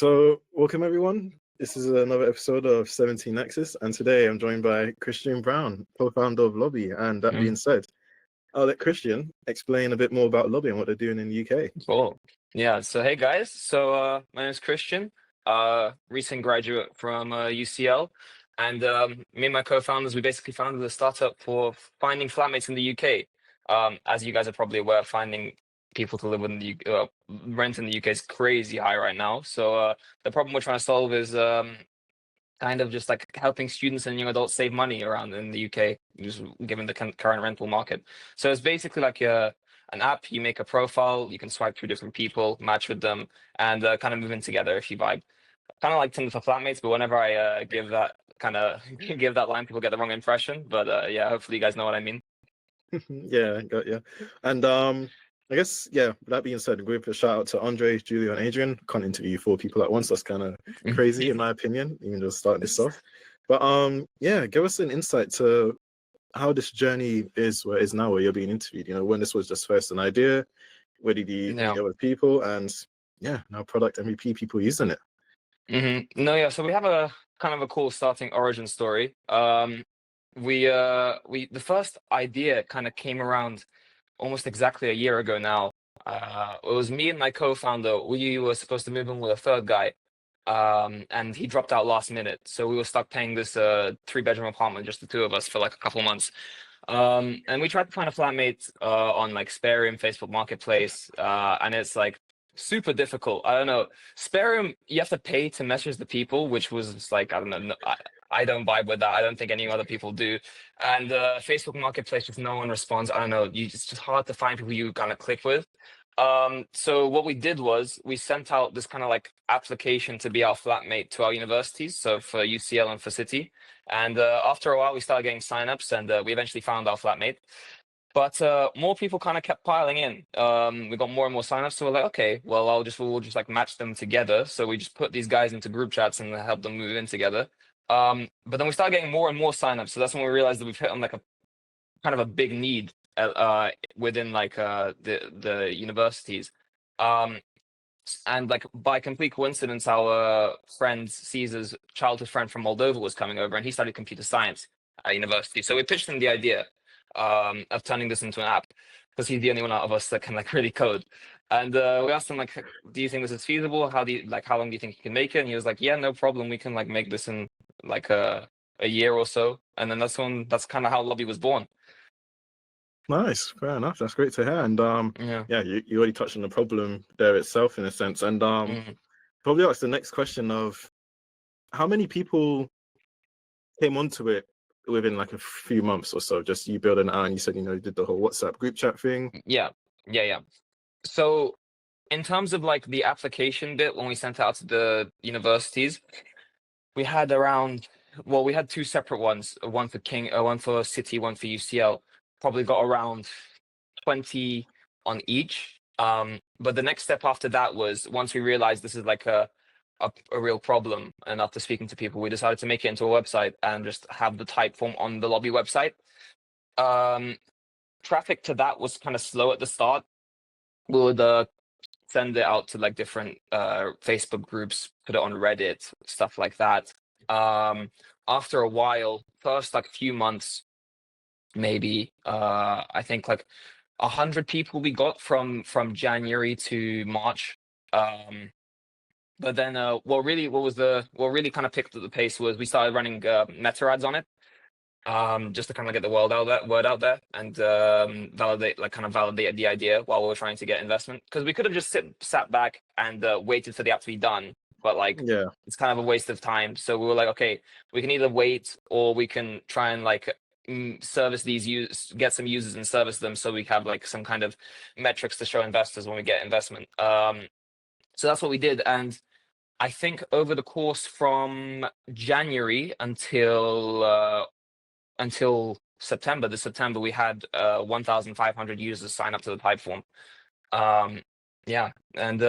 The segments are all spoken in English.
Welcome everyone. This is another episode of 17 Nexus, and today I'm joined by Christian Brown, co-founder of Loby. And that being said, I'll let Christian explain a bit more about Loby and what they're doing in the UK. Cool. Yeah. So hey guys. My name is Christian. Recent graduate from UCL, and me and my co-founders, we basically founded a startup for finding flatmates in the UK. As you guys are probably aware, finding people to live in the rent in the UK is crazy high right now. So the problem we're trying to solve is kind of just like helping students and young adults save money around in the UK, just given the current rental market. So it's basically like an app. You make a profile, you can swipe through different people, match with them, and kind of move in together if you vibe. Kind of like Tinder for flatmates, but whenever I give that kind of give that line, people get the wrong impression. But yeah, hopefully you guys know what I mean. Yeah, got you. And I guess, yeah, with that being said, give a shout out to Andre, Julia, and Adrian. Can't interview 4 people at once. That's kind of crazy in my opinion, even just starting this off. But yeah, give us an insight to how this journey is where it is now, where you're being interviewed. You know, when this was just first an idea, where did you meet other people, and yeah, now product MVP, people using it. No, yeah. So we have a kind of a cool starting origin story. The first idea kind of came around almost exactly a year ago now. It was me and my co-founder. We were supposed to move in with a third guy, and he dropped out last minute. So we were stuck paying this 3-bedroom apartment, just the two of us, for like a couple months. And we tried to find a flatmate on like Sparium, Facebook Marketplace, and it's like super difficult. I don't know. Sparium, you have to pay to message the people, which was just like, I don't know. I don't vibe with that. I don't think any other people do. And Facebook Marketplace, if no one responds, I don't know. It's just hard to find people you kind of click with. So what we did was we sent out this kind of like application to be our flatmate to our universities, so for UCL and for City. And after a while, we started getting signups, and we eventually found our flatmate. But more people kind of kept piling in. We got more and more signups, so we're like, okay, well, we'll just like match them together. So we just put these guys into group chats and help them move in together. But then we started getting more and more signups, so that's when we realized that we've hit on like a kind of a big need within like the universities. And like by complete coincidence, our friend Caesar's childhood friend from Moldova was coming over, and he studied computer science at university. So we pitched him the idea of turning this into an app, because he's the only one out of us that can like really code. And we asked him like, do you think this is feasible? How long do you think you can make it? And he was like, yeah, no problem. We can like make this in like a year or so. And then that's kind of how Loby was born. Nice, fair enough. That's great to hear. And yeah, you already touched on the problem there itself in a sense. And probably ask the next question of how many people came onto it within like a few months or so, just you building it out, and you said, you did the whole WhatsApp group chat thing. Yeah. So in terms of like the application bit, when we sent it out to the universities, we had we had 2 separate ones, one for City, one for UCL. Probably got around 20 on each. But the next step after that was, once we realized this is like a real problem, and after speaking to people, we decided to make it into a website and just have the type form on the Loby website. Traffic to that was kind of slow at the start. We would send it out to like different Facebook groups, put it on Reddit, stuff like that. After a while, first like a few months, maybe I think like 100 people we got from January to March. But then what really kind of picked up the pace was we started running meta ads on it, just to kind of get the word out there, and validate the idea while we were trying to get investment, because we could have just sat back and waited for the app to be done, but like it's kind of a waste of time. So we were like, okay, we can either wait, or we can try and like service these get some users and service them, so we have like some kind of metrics to show investors when we get investment. So that's what we did. And I think over the course from January until September, we had 1,500 users sign up to the type form. Yeah, and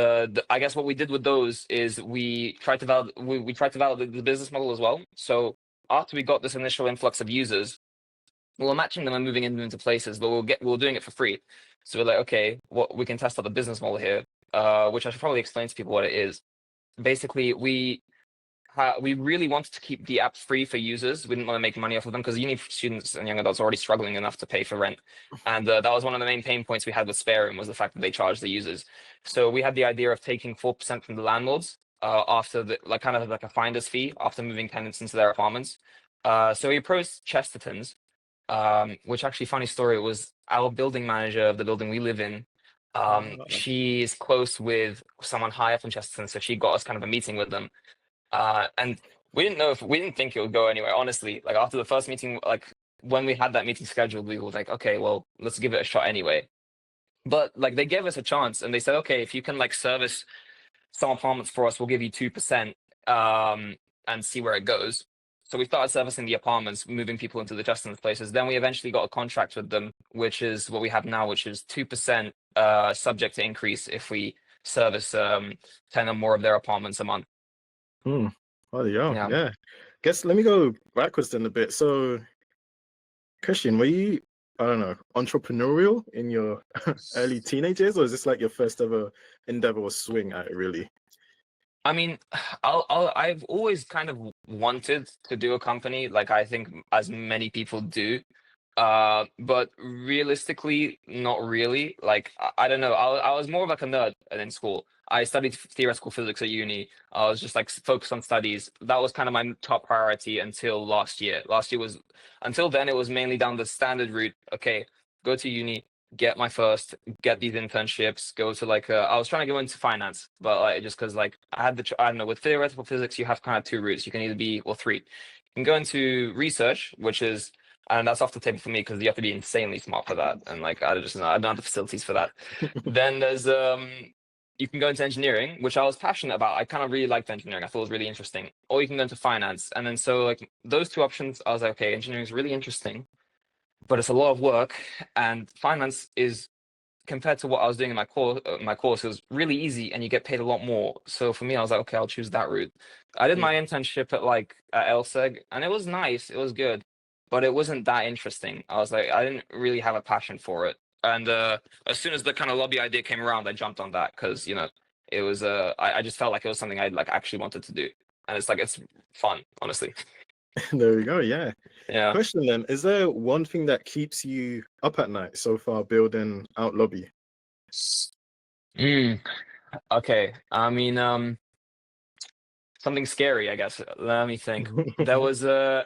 I guess what we did with those is we tried to validate the business model as well. So after we got this initial influx of users, we were matching them and moving them into places, but we were doing it for free. So we're like, okay, we can test out the business model here, which I should probably explain to people what it is. basically we really wanted to keep the apps free for users. We didn't want to make money off of them because uni students and young adults are already struggling enough to pay for rent. And that was one of the main pain points we had with Spare Room, was the fact that they charged the users. So we had the idea of taking 4% from the landlords after the kind of like a finder's fee after moving tenants into their apartments. So we approached Chesterton's, which actually, funny story, was our building manager of the building we live in. She's close with someone high up in Chesterton, so she got us kind of a meeting with them. And we didn't think it would go anywhere, honestly. Like after the first meeting, like when we had that meeting scheduled, we were like, okay, well, let's give it a shot anyway. But like they gave us a chance and they said, okay, if you can like service some apartments for us, we'll give you 2% and see where it goes. So we started servicing the apartments, moving people into the Chesterton's places. Then we eventually got a contract with them, which is what we have now, which is 2% subject to increase if we service 10 or more of their apartments a month. Oh, yeah. Guess let me go backwards then a bit. So, Christian, were you, I don't know, entrepreneurial in your early teenage years, or is this like your first ever endeavor or swing at it, really? I mean, I've always kind of wanted to do a company, like I think as many people do. But realistically, not really. Like I don't know. I was more of like a nerd in school. I studied theoretical physics at uni. I was just like focused on studies. That was kind of my top priority until last year. Until then it was mainly down the standard route. Okay, go to uni, get these internships, go to like I was trying to go into finance, but like just because like I had I don't know, with theoretical physics you have kind of two routes. You can either be, or three. You can go into research, which is, and that's off the table for me because you have to be insanely smart for that, and like I don't have the facilities for that. Then there's you can go into engineering, which I was passionate about. I kind of really liked engineering. I thought it was really interesting. Or you can go into finance. And then so like those two options, I was like, okay, engineering is really interesting, but it's a lot of work. And finance is, compared to what I was doing in my course, it was really easy and you get paid a lot more. So for me, I was like, okay, I'll choose that route. I did my internship at LSEG, and it was nice. It was good, but it wasn't that interesting. I was like, I didn't really have a passion for it. And as soon as the kind of Loby idea came around, I jumped on that because it was I just felt like it was something I like actually wanted to do, and it's fun, honestly. There we go. Yeah. Yeah. Question then: is there one thing that keeps you up at night so far building out Loby? Okay. I mean, something scary, I guess. Let me think. There was a.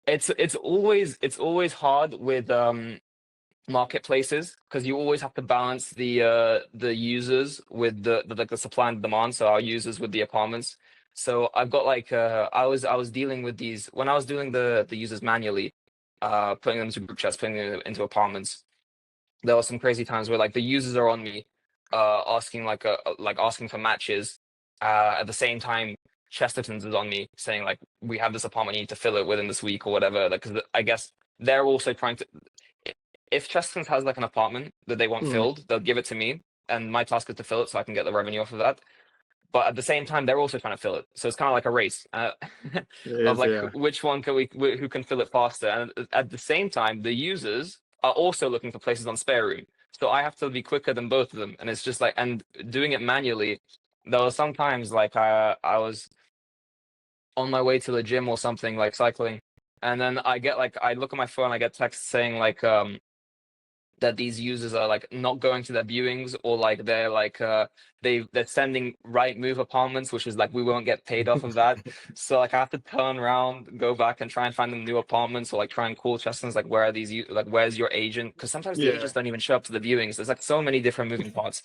It's always hard with marketplaces because you always have to balance the users with the supply and demand. So our users with the apartments. So I've got like I was dealing with these when I was doing the users manually, putting them into group chats, putting them into apartments. There were some crazy times where like the users are on me, asking asking for matches. At the same time, Chesterton's is on me saying like, we have this apartment, you need to fill it within this week or whatever. Like, because I guess they're also trying to. If Chesterton's has like an apartment that they want filled, they'll give it to me, and my task is to fill it so I can get the revenue off of that. But at the same time, they're also trying to fill it, so it's kind of like a race of like which one who can fill it faster. And at the same time, the users are also looking for places on Spare Room, so I have to be quicker than both of them. And it's just like, and doing it manually, there was sometimes like I was on my way to the gym or something, like cycling, and then I look at my phone, I get texts saying like that these users are like not going to their viewings, or like they're like they're sending right move apartments, which is like we won't get paid off of that. So like I have to turn around, go back and try and find them new apartments, or like try and call Chesterton's like, where are these like where's your agent, because sometimes the agents don't even show up to the viewings. There's like so many different moving parts.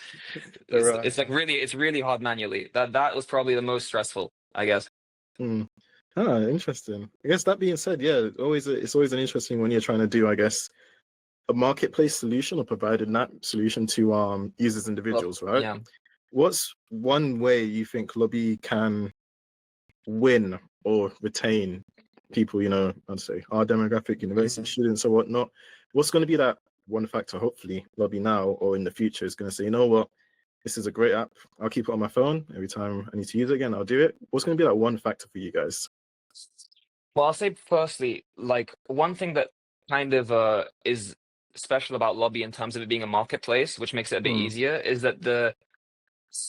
It's like it's really hard manually. That was probably the most stressful, I guess. Interesting. I guess that being said, yeah, it's always an interesting when you're trying to do, I guess, a marketplace solution or providing that solution to users, individuals, right? Yeah. What's one way you think Loby can win or retain people, I'd say our demographic, university students or whatnot? What's going to be that one factor, hopefully Loby now or in the future is going to say, you know what, this is a great app, I'll keep it on my phone every time I need to use it again, I'll do it. What's going to be that one factor for you guys? Well, I'll say firstly, like one thing that kind of is special about Loby in terms of it being a marketplace, which makes it a bit easier, is that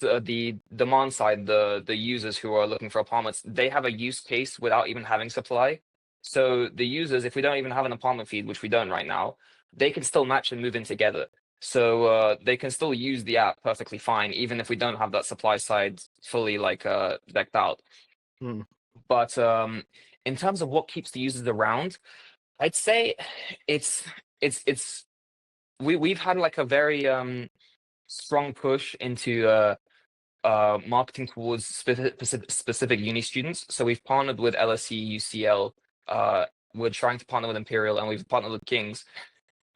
the demand side, the users who are looking for apartments, they have a use case without even having supply. So the users, if we don't even have an apartment feed, which we don't right now, they can still match and move in together. So they can still use the app perfectly fine, even if we don't have that supply side fully like decked out. Mm. But in terms of what keeps the users around, I'd say it's we've had like a very strong push into marketing towards specific uni students. So we've partnered with LSE, UCL. We're trying to partner with Imperial, and we've partnered with King's.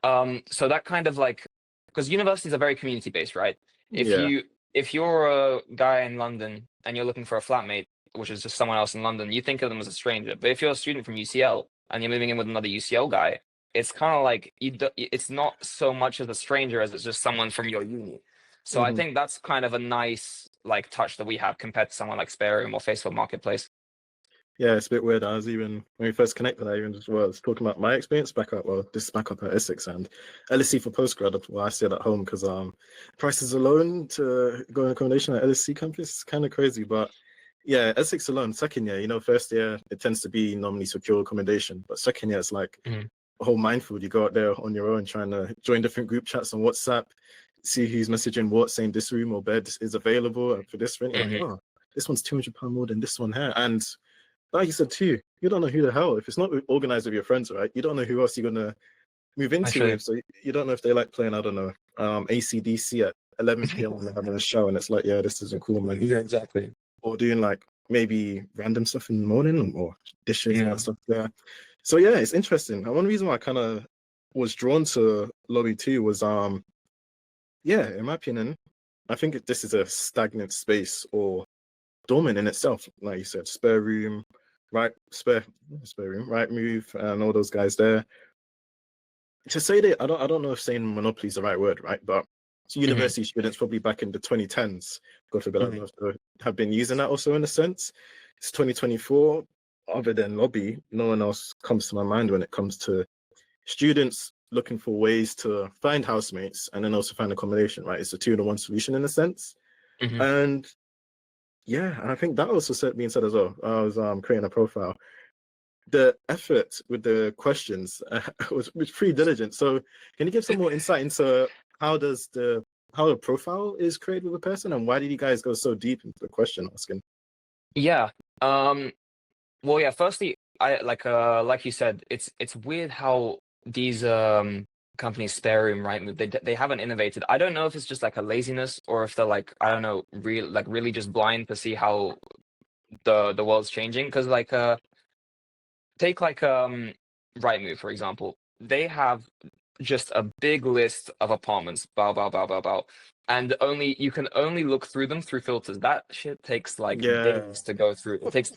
So that kind of like, because universities are very community based, right? Yeah. If you're a guy in London and you're looking for a flatmate, which is just someone else in London, you think of them as a stranger. But if you're a student from UCL and you're moving in with another UCL guy, it's kind of like it's not so much as a stranger as it's just someone from your uni. So I Mhm. think that's kind of a nice like touch that we have compared to someone like Spare Room or Facebook Marketplace. Yeah, it's a bit weird. I was even when we first connected, I even just was talking about my experience back up. Well, this is back up at Essex and LSE for postgrad. Well, I stayed at home because prices alone to go in accommodation at LSE campus is kind of crazy. But yeah, Essex alone, second year, first year it tends to be normally secure accommodation, but second year it's like Mhm. a whole minefield. You go out there on your own, trying to join different group chats on WhatsApp, see who's messaging what, saying this room or bed is available and for this rent. You're like, Mhm. oh, this one's £200 more than this one here, and like you said too, you don't know who the hell. If it's not organized with your friends, right? You don't know who else you're gonna move into Actually, with. So you don't know if they like playing, I don't know, ACDC at 11 p.m. when they're having a show, and it's like, yeah, this isn't cool, man. yeah, exactly. Or doing like maybe random stuff in the morning or dishes and Yeah. that stuff. Yeah. So yeah, it's interesting. And one reason why I kind of was drawn to Loby too was yeah, in my opinion, I think this is a stagnant space or dormant in itself. Like you said, spare room, spare room, right move, and all those guys there. To say that, I don't know if saying monopoly is the right word, right? But Mhm. university students probably back in the 2010s, God forbid, I don't Mhm. know if they have been using that also in a sense. It's 2024. Other than Lobby, no one else comes to my mind when it comes to students looking for ways to find housemates and then also find accommodation, right? It's a two-in-one solution in a sense. Mhm. And yeah, and I think that also being said as well. I was creating a profile. The effort with the questions was pretty diligent. So, can you give some more insight into how does how the profile is created with a person, and why did you guys go so deep into the question asking? Yeah. Well, yeah. Firstly, I like you said, it's weird how these companies Spare Room, right? They haven't innovated. I don't know if it's just like a laziness or if they're like I don't know, really just blind to see how the world's changing. Because like take like Rightmove for example. They have just a big list of apartments, bow, bow, bow, bow, bow. And you can only look through them through filters. That shit takes like Yeah. days to go through. It takes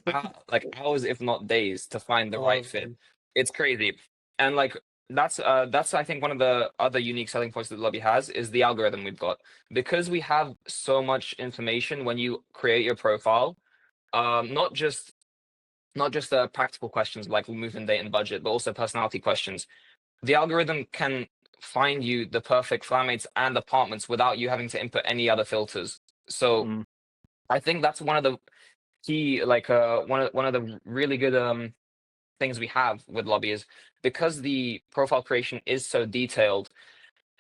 like hours, if not days, to find the right fit. It's crazy. And like that's I think one of the other unique selling points that Lobby has is the algorithm we've got. Because we have so much information when you create your profile, not just practical questions like movement date and budget, but also personality questions. The algorithm can find you the perfect flatmates and apartments without you having to input any other filters. So Mm, I think that's one of the key, like one of the really good things we have with Lobby is because the profile creation is so detailed.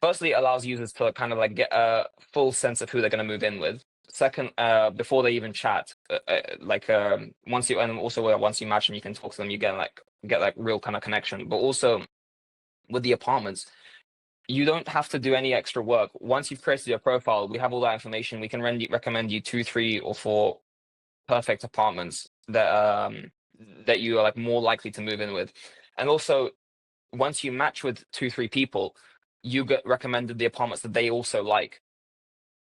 Firstly, it allows users to kind of like get a full sense of who they're going to move in with. Second, before they even chat, once you and also once you match and you can talk to them, you get like real kind of connection. But also with the apartments, you don't have to do any extra work. Once you've created your profile, we have all that information. We can recommend you 2, 3, or 4 perfect apartments that you are like more likely to move in with. And also, once you match with 2, 3 people, you get recommended the apartments that they also like.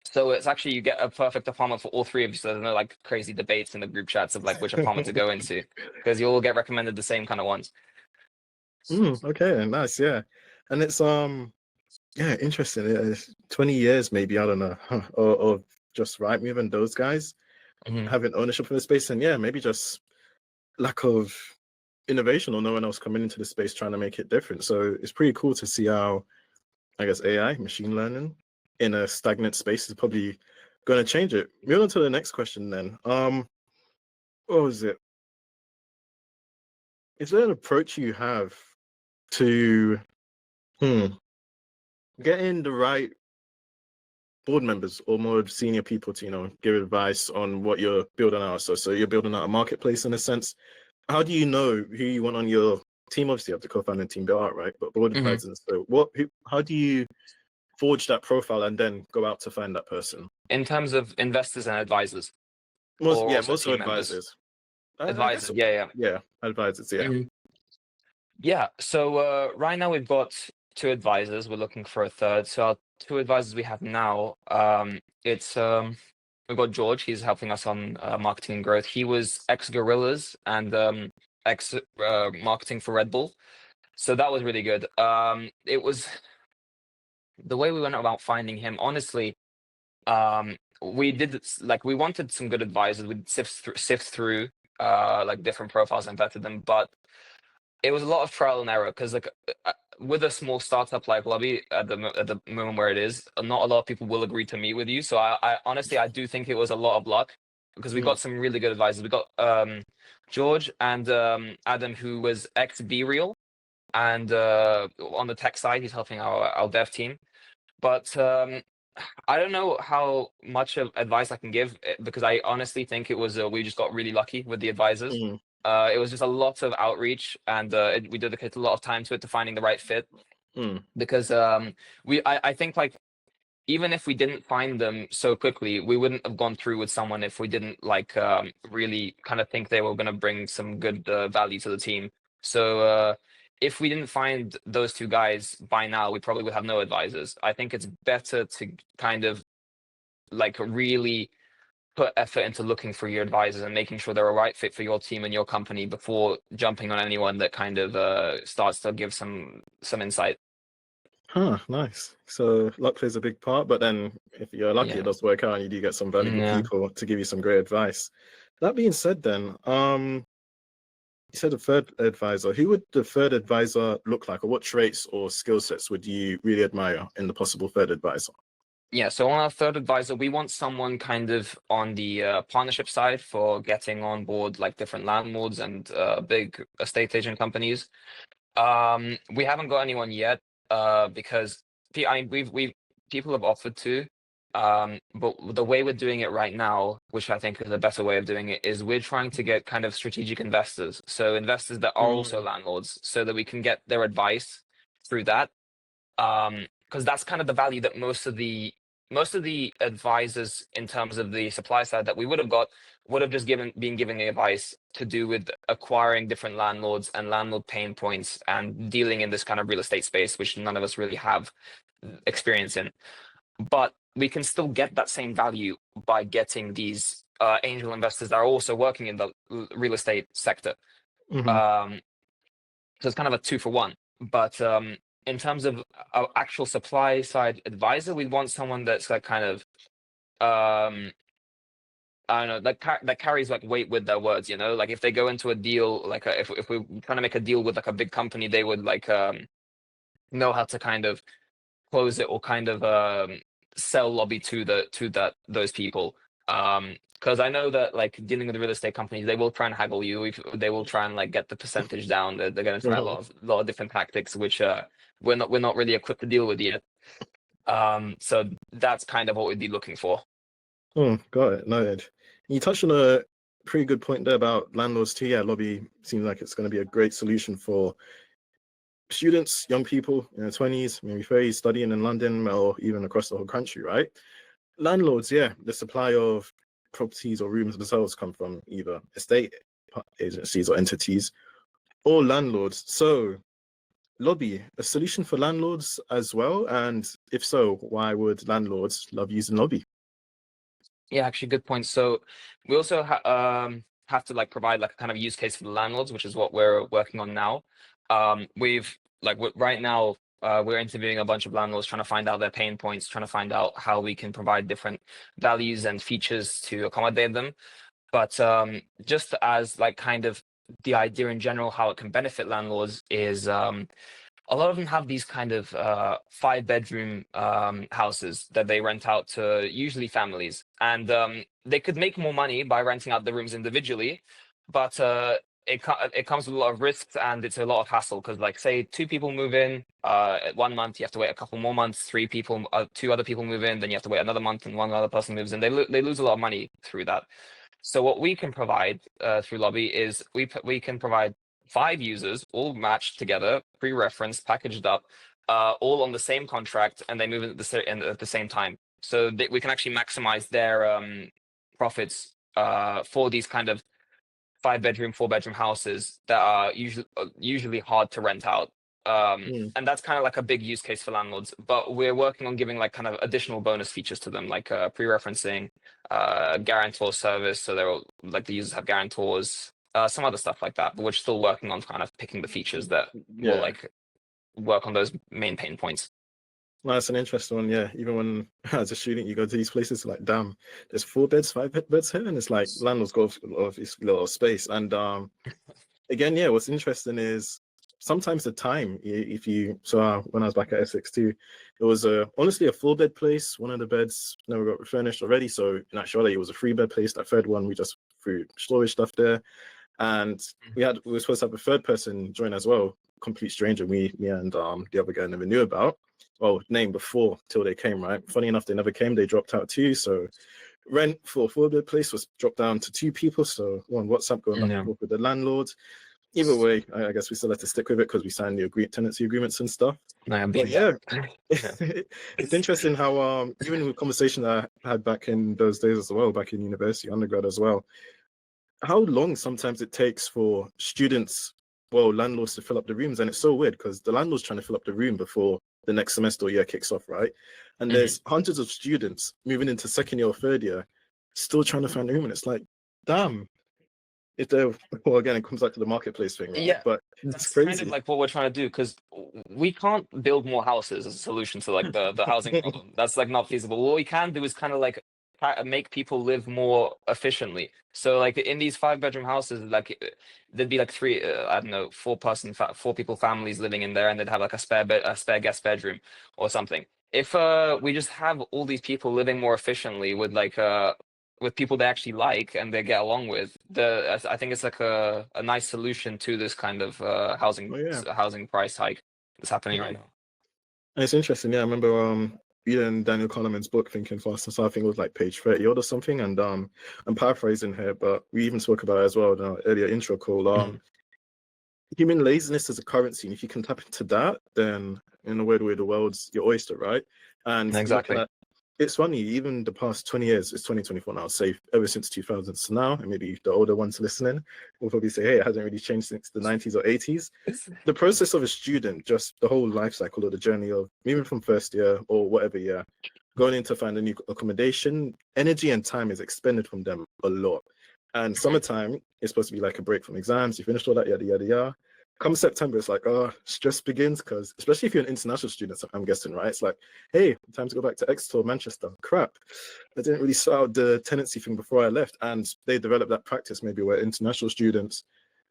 So it's actually you get a perfect apartment for all 3 of you. So there's no like crazy debates in the group chats of like which apartment to go into because you all get recommended the same kind of ones. okay, nice, yeah. And it's yeah, interesting. It's 20 years maybe, I don't know, or just right moving those guys Mhm. having ownership of the space, and yeah, maybe just lack of innovation or no one else coming into the space trying to make it different. So it's pretty cool to see how I guess AI, machine learning, in a stagnant space is probably going to change it. Moving on to the next question then. What was it? Is there an approach you have to getting the right board members or more senior people to, give advice on what you're building out? So you're building out a marketplace in a sense. How do you know who you want on your team? Obviously, you have the co-founder team built out, right? But board advisors. So how do you forge that profile and then go out to find that person? In terms of investors and advisors? Most team advisors. Advisors, yeah. Advisors, yeah. Yeah, so right now we've got 2 advisors. We're looking for a third. So our 2 advisors we have now, we've got George. He's helping us on marketing and growth. He was ex-Gorillas and ex marketing for Red Bull. So that was really good. It was the way we went about finding him, honestly. We did we wanted some good advisors. We'd sift through like different profiles and vetted them, but it was a lot of trial and error because with a small startup like Loby at the moment where it is, not a lot of people will agree to meet with you. So I honestly do think it was a lot of luck because we got some really good advisors. We got George and Adam, who was ex BeReal, and on the tech side, he's helping our dev team. But I don't know how much of advice I can give because I honestly think it was we just got really lucky with the advisors. It was just a lot of outreach, and we dedicated a lot of time to it, to finding the right fit. Because I think even if we didn't find them so quickly, we wouldn't have gone through with someone if we didn't really kind of think they were going to bring some good value to the team. So if we didn't find those 2 guys by now, we probably would have no advisors. I think it's better to kind of really put effort into looking for your advisors and making sure they're a right fit for your team and your company before jumping on anyone that kind of starts to give some insight. Nice. So luck plays a big part, but then if you're lucky, it does work out and you do get some valuable people to give you some great advice. That being said then, you said a third advisor. Who would the third advisor look like, or what traits or skill sets would you really admire in the possible third advisor? Yeah, so on our third advisor, we want someone kind of on the partnership side for getting on board different landlords and big estate agent companies. We haven't got anyone yet because people have offered to, but the way we're doing it right now, which I think is a better way of doing it, is we're trying to get kind of strategic investors. So investors that are also landlords, so that we can get their advice through that. Because that's kind of the value that most of the advisors in terms of the supply side that we would have just been giving the advice to do with acquiring different landlords and landlord pain points and dealing in this kind of real estate space, which none of us really have experience in. But we can still get that same value by getting these angel investors that are also working in the real estate sector. So it's kind of a 2 for 1. But in terms of our actual supply side advisor, we want someone that's kind of I don't know, that carries weight with their words, if they go into a deal, if we're trying to make a deal with a big company, they would know how to kind of close it or kind of sell Loby to those people. Because I know that dealing with the real estate companies, they will try and haggle you. They will try and get the percentage down. They're going to try a lot of different tactics, which we're not really equipped to deal with yet. So that's kind of what we'd be looking for. Got it. Noted. You touched on a pretty good point there about landlords too. Yeah, Loby seems like it's going to be a great solution for students, young people in their 20s, maybe 30s, studying in London or even across the whole country, right? Landlords, yeah, the supply of properties or rooms themselves come from either estate agencies or entities or landlords. So Loby, a solution for landlords as well? And if so, why would landlords love using Loby? Yeah, actually, good point. So we also have to provide a kind of use case for the landlords, which is what we're working on now. Right now, we're interviewing a bunch of landlords, trying to find out their pain points, trying to find out how we can provide different values and features to accommodate them. But just as kind of the idea in general, how it can benefit landlords is a lot of them have these kind of 5-bedroom houses that they rent out to usually families, and they could make more money by renting out the rooms individually, but it comes with a lot of risks, and it's a lot of hassle because, like, say 2 people move in 1 month, you have to wait a couple more months. 2 other people move in, then you have to wait another month, and one other person moves in. They lose a lot of money through that. So what we can provide through Loby is we can provide 5 users all matched together, pre-referenced, packaged up, all on the same contract, and they move in at the same time. So we can actually maximize their profits for these kind of 5-bedroom, 4-bedroom houses that are usually hard to rent out. And that's kind of like a big use case for landlords. But we're working on giving like kind of additional bonus features to them, like pre-referencing, guarantor service, so they're all, like, the users have guarantors. Some other stuff like that, but we're still working on kind of picking the features that will like work on those main pain points. Well, that's an interesting one, yeah. Even when, as a student, you go to these places, like, damn, there's 4 beds, 5 beds here, and it's like landlords got a lot of space. And again, yeah, what's interesting is sometimes the time, if you when I was back at Essex too, it was honestly a 4-bed place. One of the beds never got furnished already, so in actuality, it was a 3-bed place. That third one, we just threw storage stuff there. And we were supposed to have a third person join as well, complete stranger. Me and the other guy never knew about. Well, name before till they came, right? Funny enough, they never came. They dropped out too. So rent for a 4-bed place was dropped down to 2 people. So one WhatsApp going back and forth with the landlords. Either way, I guess we still have to stick with it because we signed the tenancy agreements and stuff. But yeah, it's interesting how even with conversation that I had back in those days as well, back in university, undergrad as well, how long sometimes it takes for landlords to fill up the rooms. And it's so weird because the landlord's trying to fill up the room before the next semester or year kicks off, right? And there's hundreds of students moving into second year or third year still trying to find a room. And it's like, damn. Well, again, it comes back to the marketplace thing, right? Yeah, but that's it's crazy. kind of like what we're trying to do, because we can't build more houses as a solution to like the housing problem. That's like not feasible. What we can do is kind of like make people live more efficiently. So like in these 5-bedroom houses, like there'd be like 3, I don't know, 4 people families living in there, and they'd have like a spare guest bedroom or something. If we just have all these people living more efficiently with people they actually like and they get along with, I think it's like a nice solution to this kind of housing price hike that's happening right now. And it's interesting, yeah. I remember reading Daniel Kahneman's book, Thinking Fast and Slow. I think it was like page 30 or something. And I'm paraphrasing here, but we even spoke about it as well in our earlier intro call. Human laziness is a currency, and if you can tap into that, then in a weird way, the world's your oyster, right? And exactly. It's funny, even the past 20 years, it's 2024 now, say ever since 2000 to now, and maybe the older ones listening will probably say, hey, it hasn't really changed since the 90s or 80s. The process of a student, just the whole life cycle or the journey of moving from first year or whatever year, going in to find a new accommodation, energy and time is expended from them a lot. And summertime is supposed to be like a break from exams, you finished all that, yada, yada, yada. Come September, it's like, stress begins, because especially if you're an international student, I'm guessing, right? It's like, hey, time to go back to Exeter or Manchester. Crap, I didn't really sort out the tenancy thing before I left. And they developed that practice maybe where international students,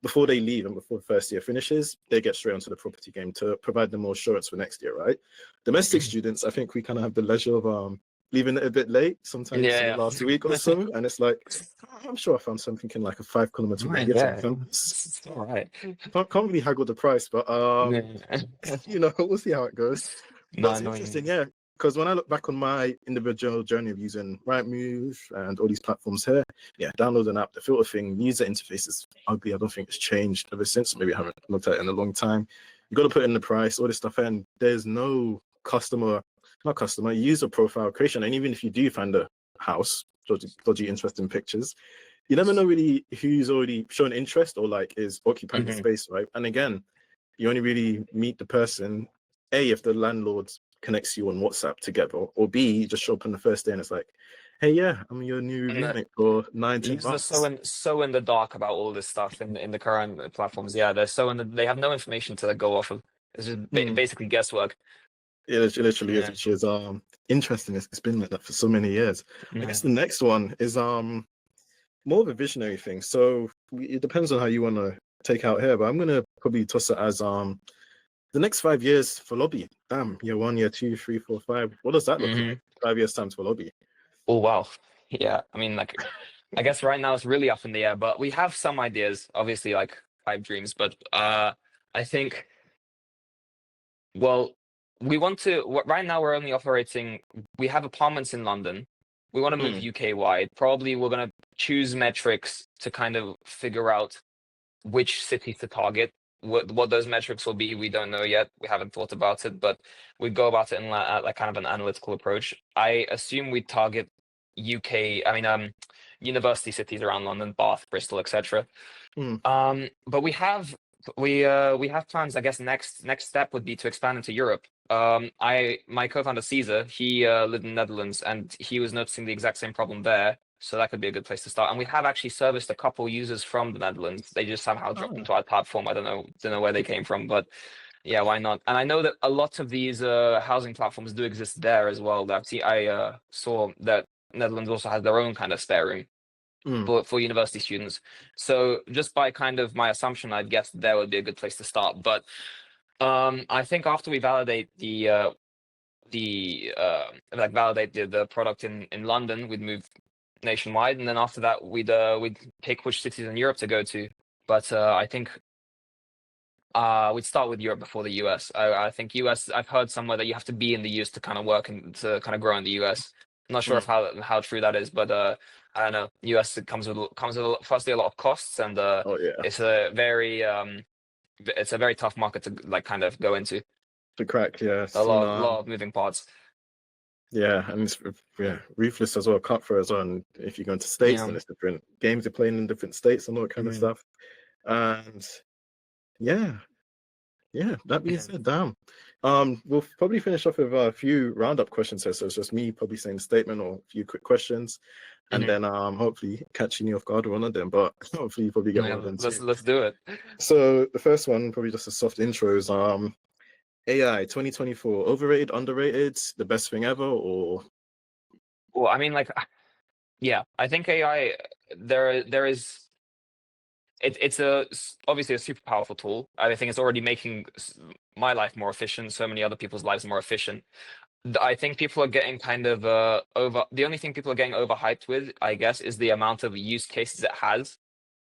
before they leave and before the first year finishes, they get straight onto the property game to provide them more assurance for next year, right? Domestic students, I think we kind of have the leisure of leaving it a bit late, sometimes in the last week or so. And it's like, I'm sure I found something in like a 5-kilometer radius. It's all right. Can't really haggle the price, but we'll see how it goes. That's interesting, yeah. Because when I look back on my individual journey of using Rightmove and all these platforms here, download an app, the filter thing, user interface is ugly. I don't think it's changed ever since. Maybe I haven't looked at it in a long time. You got to put in the price, all this stuff, and there's no user profile creation. And even if you do find a house, dodgy interesting pictures, you never know really who's already shown interest or like is occupying the space, right? And again, you only really meet the person, A, if the landlord connects you on WhatsApp together, or B, you just show up on the first day and it's like, hey, yeah, I'm your new roommate for 19 months. They're so in the dark about all this stuff in the current platforms. Yeah, they have no information to go off of. It's just basically guesswork. It literally is, which is interesting. It's been like that for so many years. I guess the next one is more of a visionary thing. So it depends on how you want to take out here, but I'm gonna probably toss it as the next 5 years for Loby. Damn, year 1, year 2, 3, 4, 5. What does that look like? 5 years times for Loby. Oh wow. Yeah, I mean, like, I guess right now it's really up in the air, but we have some ideas, obviously, like pipe dreams. But I think, well, we want to. Right now, we're only operating. We have apartments in London. We want to move UK wide. Probably, we're gonna choose metrics to kind of figure out which cities to target. What those metrics will be, we don't know yet. We haven't thought about it, but we go about it in like kind of an analytical approach. I assume we target UK. I mean, university cities around London, Bath, Bristol, etc. But we have plans. I guess next step would be to expand into Europe. My co-founder Caesar, he lived in the Netherlands, and he was noticing the exact same problem there. So that could be a good place to start. And we have actually serviced a couple users from the Netherlands. They just somehow dropped into our platform. I don't know where they came from, but yeah, why not? And I know that a lot of these housing platforms do exist there as well. I saw that Netherlands also has their own kind of spare room for university students. So just by kind of my assumption, I'd guess there would be a good place to start. But I think after we validate the product in London, we'd move nationwide, and then after that we'd pick which cities in Europe to go to. But I think we'd start with Europe before the US. I think US, I've heard somewhere that you have to be in the US to kind of work and to kind of grow in the US. I'm not sure of how true that is, but I don't know. US, it comes with firstly a lot of costs, and it's a very tough market to like kind of go into. To crack, yeah. A lot of moving parts. Yeah, and it's ruthless as well, cutthroat as well. And if you go into states, then it's different games you're playing in different states and all that kind of stuff. And yeah, that being said, damn. We'll probably finish off with a few roundup questions here. So it's just me probably saying a statement or a few quick questions, and then hopefully catching you off guard with one of them. But hopefully you probably get one of them too. Let's do it. So the first one, probably just a soft intro, is AI 2024, overrated, underrated, the best thing ever, or? Well, I mean, like, yeah, I think AI, there is. It's obviously a super powerful tool. I think it's already making my life more efficient, so many other people's lives more efficient. I think people are getting kind of over. The only thing people are getting overhyped with, I guess, is the amount of use cases it has.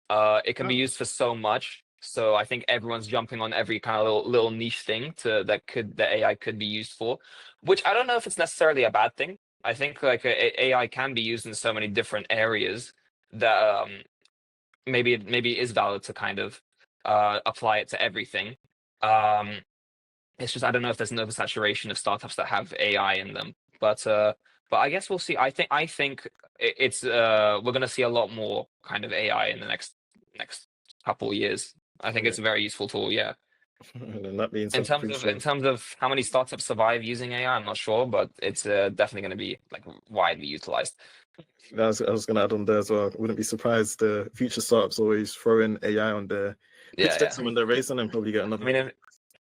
It can be used for so much. So I think everyone's jumping on every kind of little niche thing that AI could be used for, which I don't know if it's necessarily a bad thing. I think like AI can be used in so many different areas that maybe it is valid to kind of apply it to everything. It's just I don't know if there's an oversaturation of startups that have AI in them, but I guess we'll see. I think it's we're going to see a lot more kind of AI in the next couple of years. I think it's a very useful tool. Yeah. And that means in terms of how many startups survive using AI, I'm not sure, but it's definitely going to be like widely utilized. I was going to add on there as well. Wouldn't be surprised the future startups always throw in AI on their pitch decks when they're raising and probably get another. I mean,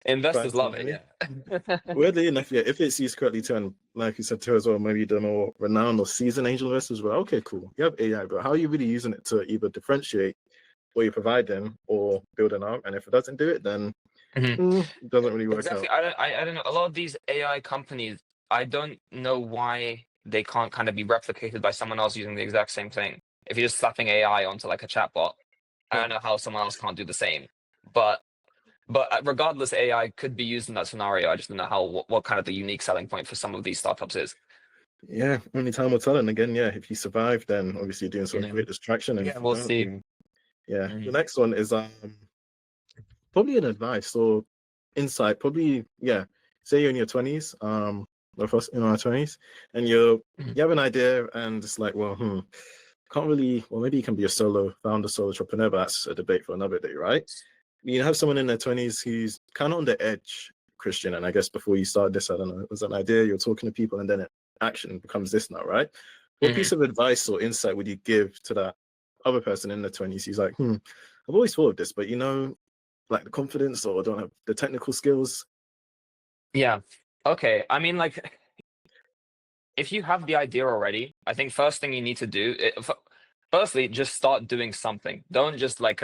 investors love it. Yeah. Weirdly enough, yeah, if it's used correctly too, and like you said too as well, maybe the more renowned or seasoned angel investors were okay, cool. You have AI, but how are you really using it to either differentiate what you're providing or building out? And if it doesn't do it, then it doesn't really work out. I don't know. A lot of these AI companies, I don't know why they can't kind of be replicated by someone else using the exact same thing. If you're just slapping AI onto like a chatbot, I don't know how someone else can't do the same. But regardless, AI could be used in that scenario. I just don't know what kind of the unique selling point for some of these startups is. Yeah, only time will tell. And again, yeah, if you survive, then obviously you're doing some great distraction. And yeah, we'll see. The next one is probably an advice or insight. Probably, yeah. Say you're in your 20s, or first in our 20s, and you have an idea, and it's like, well, can't really. Well, maybe you can be a solo founder, solo entrepreneur, but that's a debate for another day, right? You have someone in their 20s who's kind of on the edge, Christian, and I guess before you start this, I don't know, it was an idea, you're talking to people, and then action becomes this now, right? What piece of advice or insight would you give to that other person in their 20s? He's like, I've always thought of this, but like the confidence or don't have the technical skills. Yeah. Okay. I mean, like, if you have the idea already, I think first thing you need to do, firstly, just start doing something. Don't just like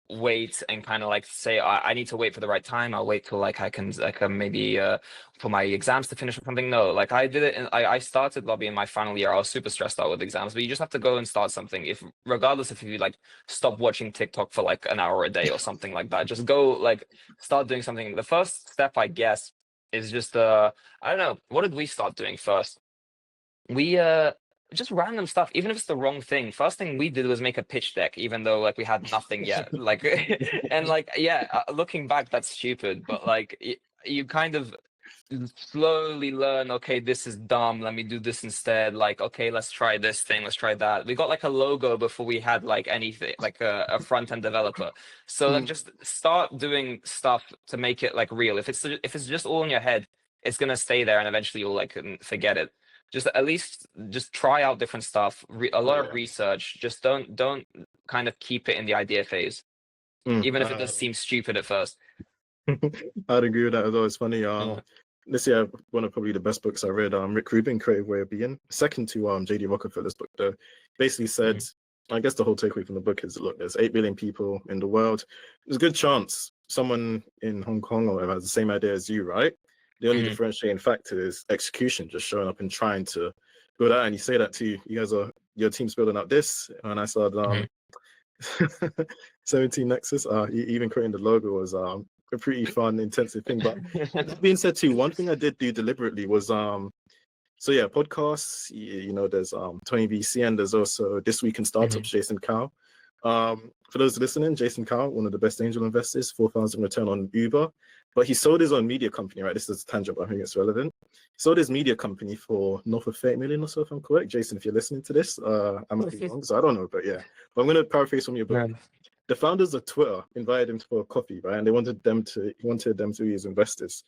wait and kind of like say I need to wait for the right time. I'll wait till like I can maybe for my exams to finish or something. No, like I did it and I started Lobby in my final year. I was super stressed out with exams, but you just have to go and start something. If regardless if you like stop watching TikTok for like an hour a day or something like that, just go like start doing something. The first step, I guess, is just I don't know, what did we start doing first? We just random stuff, even if it's the wrong thing. First thing we did was make a pitch deck, even though like we had nothing yet. Like and like yeah, looking back, that's stupid, but like you kind of slowly learn, okay, this is dumb, let me do this instead. Like, okay, let's try this thing, let's try that. We got like a logo before we had like anything, like a front-end developer. So like just start doing stuff to make it like real. If it's just all in your head, it's gonna stay there and eventually you'll like forget it. Just at least just try out different stuff, a lot of research. Just don't kind of keep it in the idea phase, even if it does seem stupid at first. I'd agree with that as well. It's funny. This year, one of probably the best books I read, Rick Rubin, Creative Way of Being, second to J.D. Rockefeller's book, though, basically said, I guess the whole takeaway from the book is, look, there's 8 billion people in the world. There's a good chance someone in Hong Kong or whatever has the same idea as you, right? The only differentiating factor is execution, just showing up and trying to build out. And you say that to you guys are, your team's building out this. And I saw 17 Nexus, even creating the logo was a pretty fun, intensive thing. But that being said too, one thing I did do deliberately was so yeah, podcasts, you know, there's 20VC and there's also This Week in Startups, Jason Cao. For those listening, Jason Cao, one of the best angel investors, 4,000 return on Uber, but he sold his own media company, right? This is tangible, I think it's relevant. He sold his media company for north of 30 million or so, if I'm correct. Jason, if you're listening to this, I might be wrong, so I don't know, but yeah. But I'm going to paraphrase from your book. The founders of Twitter invited him for a coffee, right? And he wanted them to be his investors.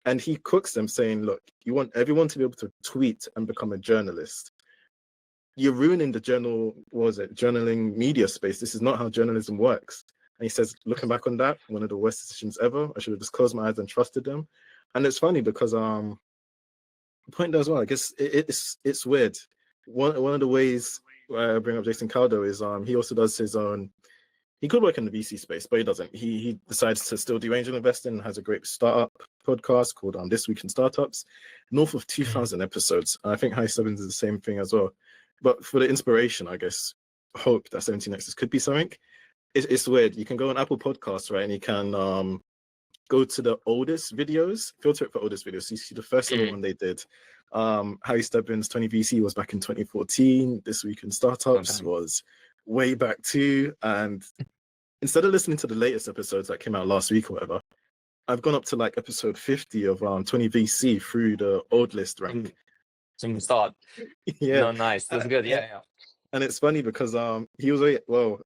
And he cooks them saying, look, you want everyone to be able to tweet and become a journalist. You're ruining the journaling media space. This is not how journalism works. And he says, looking back on that, one of the worst decisions ever. I should have just closed my eyes and trusted them. And it's funny because the point there as well, I guess it's weird. One of the ways where I bring up Jason Caldo is he also does his own. He could work in the VC space, but he doesn't. He decides to still do angel investing and has a great startup podcast called This Week in Startups, north of 2,000 episodes. And I think High Sevens is the same thing as well. But for the inspiration, I guess, hope that 17 Nexus could be something. It's weird. You can go on Apple Podcasts, right? And you can go to the oldest videos, filter it for oldest videos. So you see the first ever one they did. Harry Stebbins' 20VC was back in 2014. This Week in Startups was way back too. And instead of listening to the latest episodes that came out last week or whatever, I've gone up to like episode 50 of 20VC through the old list rank. Some start. Yeah. No, nice. That's good. Yeah. And it's funny because he was I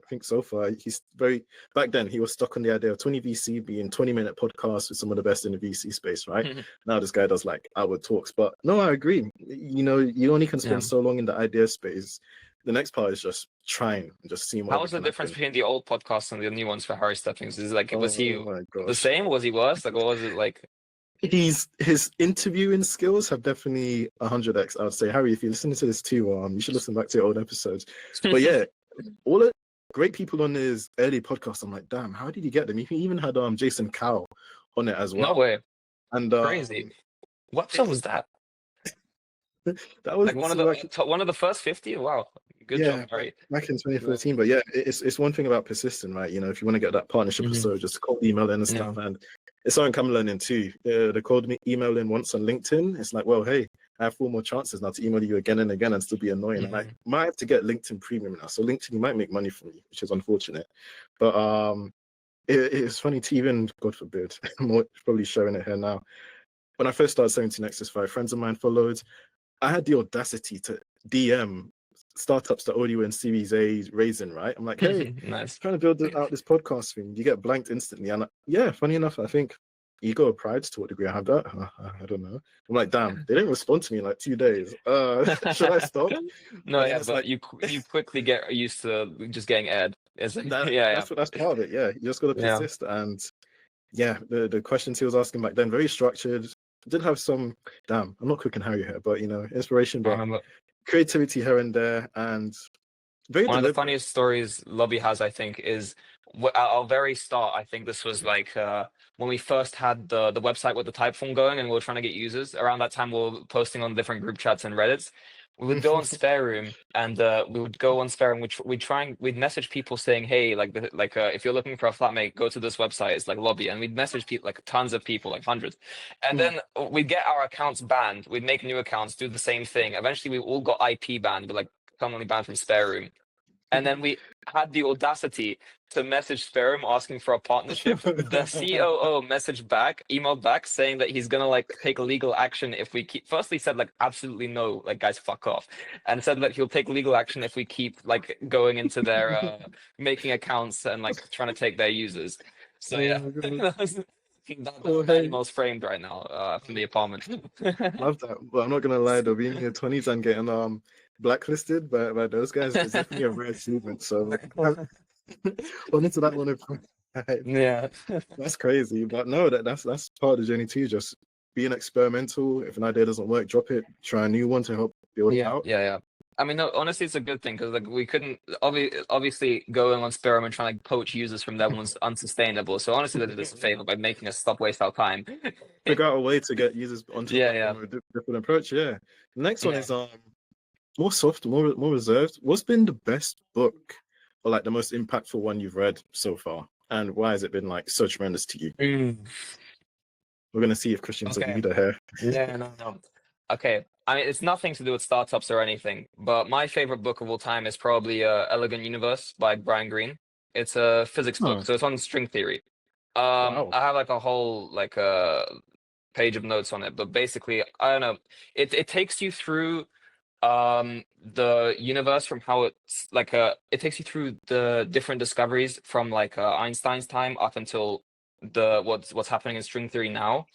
think so far he's back then he was stuck on the idea of 20VC being 20-minute podcasts with some of the best in the VC space, right? Now this guy does like hour talks. But no, I agree. You know, you only can spend so long in the idea space. The next part is just trying and just seeing what. How was the difference between the old podcasts and the new ones for Harry Stebbins? Is like was he the same? Was he worse? Like what was it like? His interviewing skills have definitely 100x. I would say, Harry, if you're listening to this too, you should listen back to your old episodes. But yeah, all the great people on his early podcast, I'm like, damn, how did he get them? He even had Jason Cao on it as well. No way. And crazy. What show was that? That was like one of the first 50. Wow, good job, Harry. Back in 2014. But yeah, it's one thing about persisting, right? You know, if you want to get that partnership episode, just cold email in and stuff. And it's something I'm learning too. They called me emailing once on LinkedIn. It's like, well, hey, I have 4 more chances now to email you again and again and still be annoying. And I might have to get LinkedIn Premium now. So LinkedIn, you might make money from me, which is unfortunate. But it's funny to even, God forbid, I'm probably showing it here now. When I first started 17 Nexus 5, friends of mine followed. I had the audacity to DM startups that already were in Series A raising, right? I'm like, hey, nice. Trying to build out this podcast thing. You get blanked instantly. And yeah, funny enough, I think ego or pride, to what degree I have that. I don't know. I'm like, damn, they didn't respond to me in like 2 days. Should I stop? No, yeah, but like, you quickly get used to just getting aired. It's like, that's part of it. Yeah, you just got to persist. And yeah, the questions he was asking back then, very structured. Did have some, I'm not cooking Harry here, but you know, inspiration, but creativity here and there. And Very One of the deliberate. funniest stories Loby has, I think, is at our very start. I think this was like when we first had the website with the Typeform going, and we were trying to get users. Around that time, we were posting on different group chats and Reddits. We would go on Spare Room, and we would go on Spare Room. We'd message people saying, "Hey, if you're looking for a flatmate, go to this website. It's like Loby." And we'd message people, like tons of people, like hundreds. And then we'd get our accounts banned. We'd make new accounts, do the same thing. Eventually, we all got IP banned, but like permanently banned from Spare Room. And then we had the audacity to message Sperm asking for a partnership. The COO emailed back saying that he's gonna like take legal action if we keep. Firstly, said like absolutely no, like guys, fuck off, and said that he'll take legal action if we keep like going into their making accounts and like trying to take their users. So yeah, that email's framed right now from the apartment. Love that. But I'm not gonna lie though, being in your 20s and getting blacklisted by those guys is definitely a rare achievement. So on into that one. Yeah, That's crazy. But no, that's part of the journey too. Just being experimental. If an idea doesn't work, drop it. Try a new one to help build it out. yeah. I mean, no, honestly, it's a good thing because like we couldn't obviously going on Sparrow and trying to poach users from them was unsustainable. So honestly, they did us a favor by making us stop waste our time. Figure out a way to get users onto the platform with a different approach. Yeah. The next one is more soft, more reserved. What's been the best book or like the most impactful one you've read so far, and why has it been like so tremendous to you? We're gonna see if Christian's a leader here. Yeah, no. Okay, I mean it's nothing to do with startups or anything, but my favorite book of all time is probably Elegant Universe by Brian Greene. It's a physics book, so it's on string theory. Wow. I have like a whole like page of notes on it, but basically I don't know. It takes you through the universe from how it's like it takes you through the different discoveries from like Einstein's time up until the what's happening in string theory now.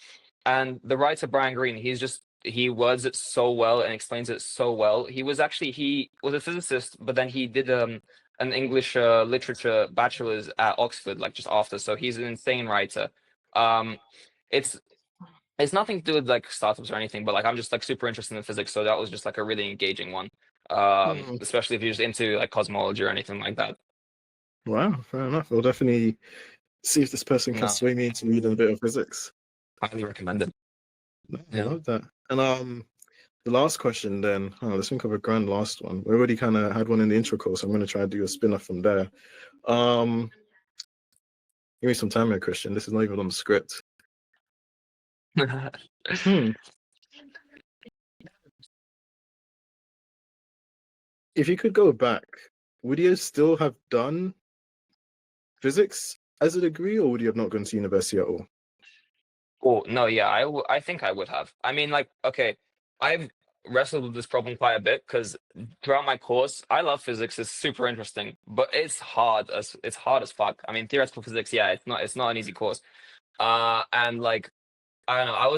And the writer Brian Greene, he words it so well and explains it so well. He was a physicist, but then he did an English literature bachelor's at Oxford, like just after. So he's an insane writer. It's nothing to do with like startups or anything, but like I'm just like super interested in physics, so that was just like a really engaging one. Especially if you're just into like cosmology or anything like that. Wow, fair enough. We'll definitely see if this person can sway me into reading a bit of physics. Highly recommended. I love that. And the last question then, let's think of a grand last one. We already kind of had one in the intro course. I'm going to try to do a spin-off from there. Give me some time here, Christian. This is not even on the script. If you could go back, would you still have done physics as a degree, or would you have not gone to university at all? Oh, no, yeah, I think I would have. I mean, like, okay, I've wrestled with this problem quite a bit because throughout my course, I love physics. It's super interesting, but it's hard as fuck. I mean, theoretical physics, yeah, it's not an easy course. And like, I don't know,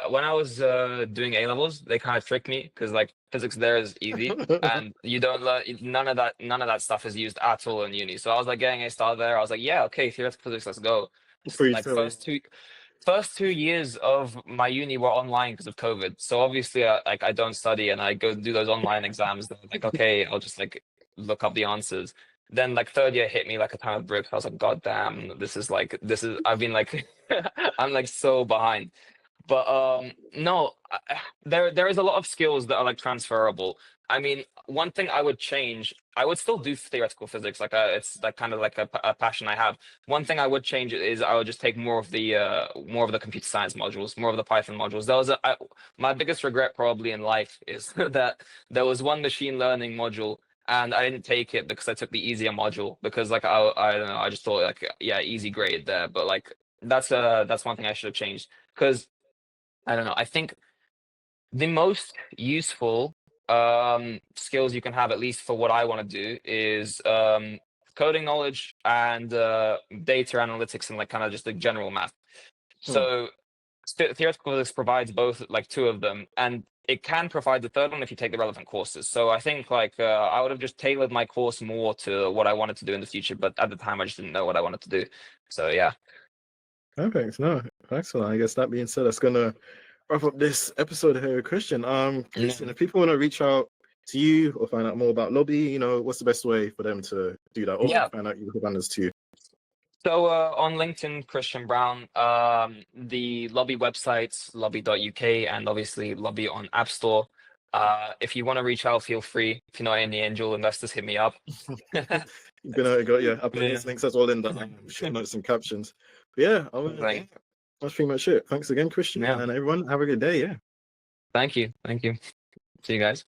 when I was doing A levels, they kind of tricked me because like physics there is easy and you don't learn none of that stuff is used at all in uni. So I was like getting a star there. I was like, yeah, okay, theoretical physics, let's go. Like first 2 years of my uni were online because of COVID. So obviously, I don't study and I go do those online exams. Like, okay, I'll just like look up the answers. Then like third year hit me like a ton of bricks. I was like, God damn, I've been like, I'm like so behind. But no, there is a lot of skills that are like transferable. I mean, one thing I would change, I would still do theoretical physics. Like it's like kind of like a passion I have. One thing I would change is I would just take more of the computer science modules, more of the Python modules. My biggest regret probably in life is that there was one machine learning module and I didn't take it because I took the easier module because like I don't know, I just thought like yeah, easy grade there, but like that's one thing I should have changed because I don't know. I think the most useful skills you can have, at least for what I want to do, is coding knowledge and data analytics and like kind of just the general math. So theoretical physics provides both, like two of them, and it can provide the third one if you take the relevant courses. So I think like I would have just tailored my course more to what I wanted to do in the future, but at the time I just didn't know what I wanted to do. So yeah. Perfect. No, excellent. I guess that being said, that's gonna wrap up this episode here with Christian. Christian, if people want to reach out to you or find out more about Loby, what's the best way for them to do that? Or Yeah. find out your banners too. So on LinkedIn, Christian Brown, the Loby websites, loby.uk, and obviously Loby on App Store. If you want to reach out, feel free. If you're not any angel investors, hit me up. I'll put these links as well in the show notes and captions. But yeah, that's pretty much it. Thanks again, Christian, and everyone. Have a good day. Yeah. Thank you. See you guys.